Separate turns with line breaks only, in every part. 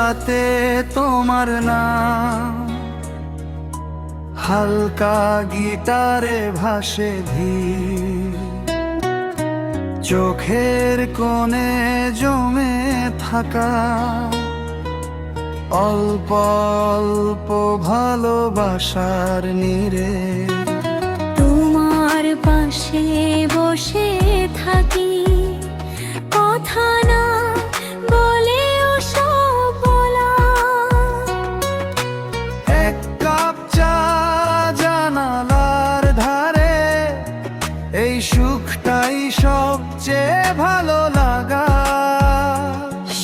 রাতে তোমার নাম হালকা গিটারে ভাসে ধীর, চোখের কোণে জমে থাকা অল্প অল্প ভালোবাসার নীড়ে।
তোমার পাশে বসে থাকি, কথা না বলেও সব বলা।
এক কাপ চা জানালার ধারে, এই সুখটাই সবচেয়ে ভালো লাগা।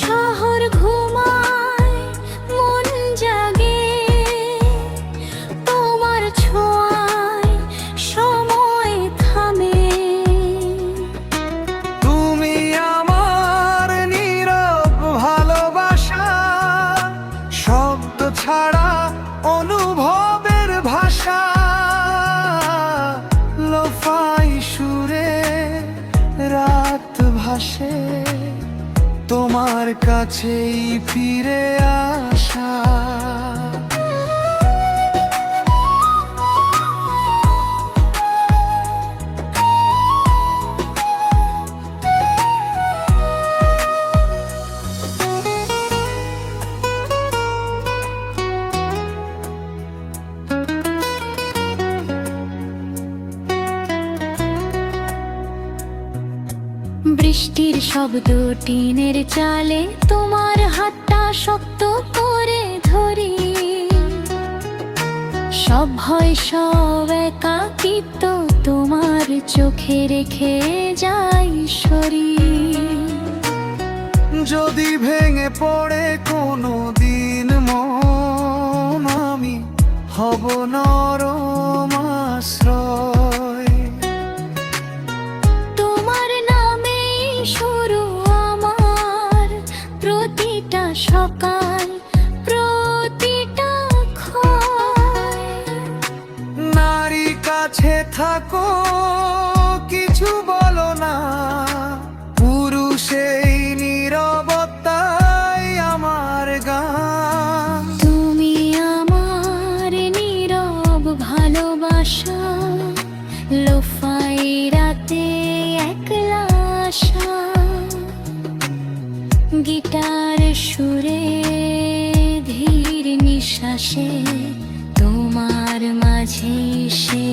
শহর ঘুমায়, মন জাগে, তোমার ছোঁয়ায় সময় থামে।
তুমি আমার নীরব ভালোবাসা, শব্দ ছাড়া অনুভবের ভাষা। লোফাই সুরে রাত ভাসে, তোমার কাছেই ফিরে আসা।
বৃষ্টির শব্দ টিনের চালে, তোমার হাতটা শক্ত করে ধরি। সব ভয় সব একাকিত্ব তোমার চোখে রেখে যাই শরীর।
যদি ভেঙে পড়ে কোনো দিন মন, আমি হব নরম আশ্রয়।
তোমার নামেই শুরু আমার প্রতিটা সকাল, প্রতিটা ক্ষয়।
নারী কাছে থাকো, কিছু বলো না, পুরুষেই নীরবতাই আমার গান।
তুমি আমার নীরব ভালোবাসা, লোফাই রাতে একলা আসা। গিটার সুরে ধীর নিঃশ্বাসে তোমার মাঝে সে